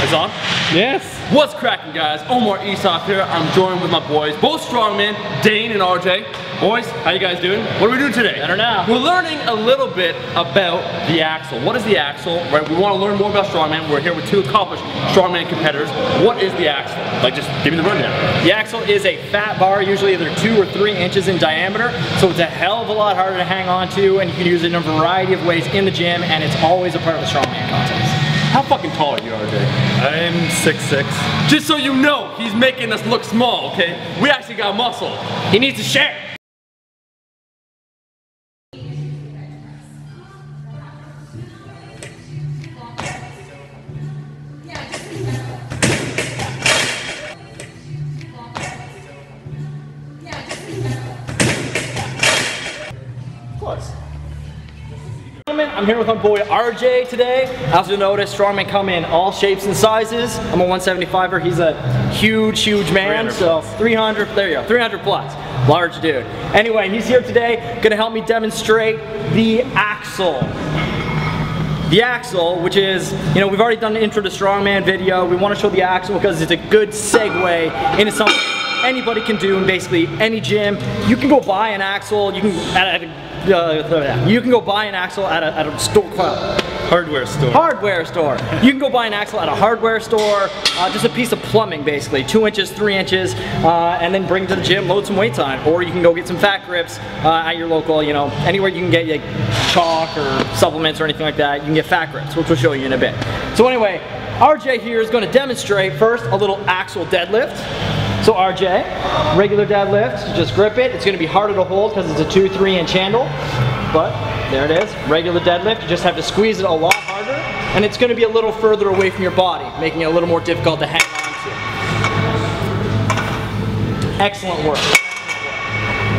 It's on? Yes. What's cracking, guys? Omar Esop here. I'm joined with my boys, both strongmen, Dane and RJ. Boys, how you guys doing? What are we doing today? I don't know. We're learning a little bit about the axle. What is the axle? Right? We want to learn more about strongman. We're here with two accomplished strongman competitors. What is the axle? Like, just give me the rundown. The axle is a fat bar, usually either 2 or 3 inches in diameter, so it's a hell of a lot harder to hang on to, and you can use it in a variety of ways in the gym, and it's always a part of the strongman contest. How fucking tall are you, RJ? I'm 6'6". Just so you know, he's making us look small, okay? We actually got muscle. He needs to share. I'm here with my boy RJ today. As you'll notice, strongmen come in all shapes and sizes. I'm a 175er. He's a huge man. 300 so 300, there you go, 300 plus. Large dude. Anyway, he's here today, gonna help me demonstrate the axle. The axle, which is, you know, we've already done an intro to strongman video. We want to show the axle because it's a good segue into something anybody can do in basically any gym. You can go buy an axle. You can you can go buy an axle at a store. Hardware store. Hardware store. You can go buy an axle at a hardware store, just a piece of plumbing basically, 2 inches, 3 inches, and then bring it to the gym, load some weights on it. Or you can go get some fat grips at your local, you know, anywhere you can get like chalk or supplements or anything like that, you can get fat grips, which we'll show you in a bit. So anyway, RJ here is going to demonstrate first a little axle deadlift. So RJ, regular deadlift, just grip it. It's going to be harder to hold because it's a 2-3 inch handle, but there it is, regular deadlift. You just have to squeeze it a lot harder, and it's going to be a little further away from your body, making it a little more difficult to hang on to. Excellent work.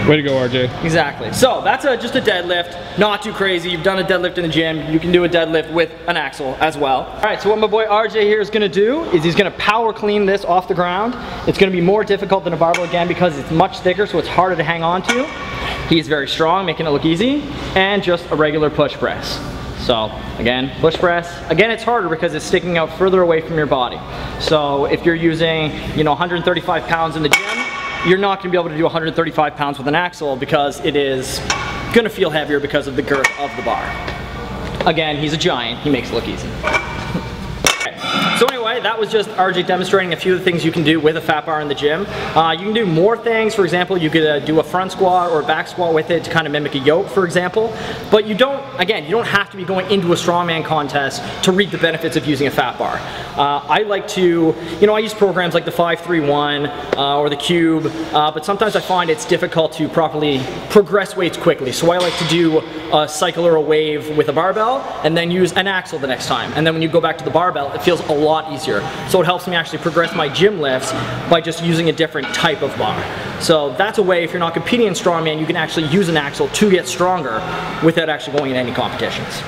Way to go, RJ. Exactly. So that's just a deadlift, not too crazy. You've done a deadlift in the gym. You can do a deadlift with an axle as well. All right, so what my boy RJ here is gonna do is he's gonna power clean this off the ground. It's gonna be more difficult than a barbell again because it's much thicker, so it's harder to hang on to. He's very strong, making it look easy, and just a regular push press. So again, push press. Again, it's harder because it's sticking out further away from your body. So if you're using, you know, 135 pounds in the gym, you're not going to be able to do 135 pounds with an axle because it is going to feel heavier because of the girth of the bar. Again, he's a giant. He makes it look easy. So anyway, that was just RJ demonstrating a few of the things you can do with a fat bar in the gym. You can do more things. For example, you could do a front squat or a back squat with it to kind of mimic a yoke, for example. But you don't, again, you don't have to be going into a strongman contest to reap the benefits of using a fat bar. I like to, you know, I use programs like the 5-3-1 or the Cube, but sometimes I find it's difficult to properly progress weights quickly. So I like to do a cycle or a wave with a barbell and then use an axle the next time. And then when you go back to the barbell, it feels a lot easier. So it helps me actually progress my gym lifts by just using a different type of bar. So that's a way, if you're not competing in strongman, you can actually use an axle to get stronger without actually going in any competitions.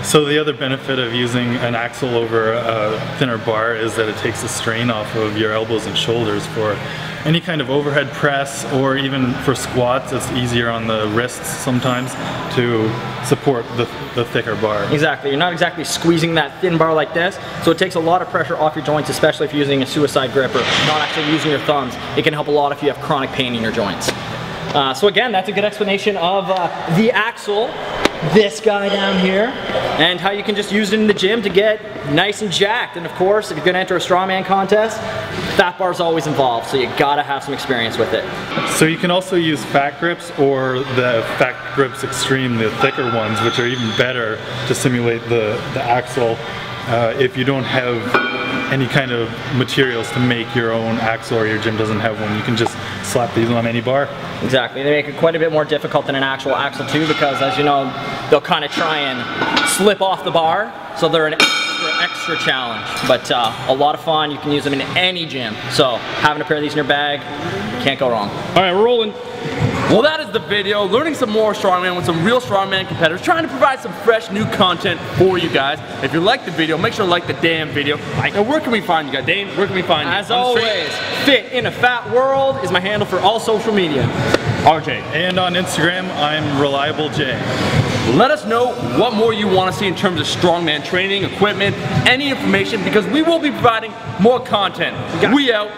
So the other benefit of using an axle over a thinner bar is that it takes the strain off of your elbows and shoulders for any kind of overhead press, or even for squats. It's easier on the wrists sometimes to support the thicker bar. Exactly. You're not exactly squeezing that thin bar like this, so it takes a lot of pressure off your joints, especially if you're using a suicide grip or not actually using your thumbs. It can help a lot if you have chronic pain in your joints. So again, that's a good explanation of the axle, this guy down here, and how you can just use it in the gym to get nice and jacked. And of course, if you're going to enter a strongman contest, fat bar's always involved, so you gotta have some experience with it. So you can also use fat grips or the Fat Grips Extreme, the thicker ones, which are even better to simulate the axle if you don't have any kind of materials to make your own axle, or your gym doesn't have one. You can just slap these on any bar. Exactly. They make it quite a bit more difficult than an actual axle too, because as you know, they'll kind of try and slip off the bar, so they're an extra challenge. But a lot of fun. You can use them in any gym. So having a pair of these in your bag, can't go wrong. All right, we're rolling. Well, that is the video. Learning some more strongman with some real strongman competitors, trying to provide some fresh new content for you guys. If you like the video, make sure to like the damn video. And where can we find you guys? Dane, where can we find you? As always, Fit in a Fat World is my handle for all social media. RJ. And on Instagram, I'm Reliable J. Let us know what more you want to see in terms of strongman training, equipment, any information, because we will be providing more content. We out.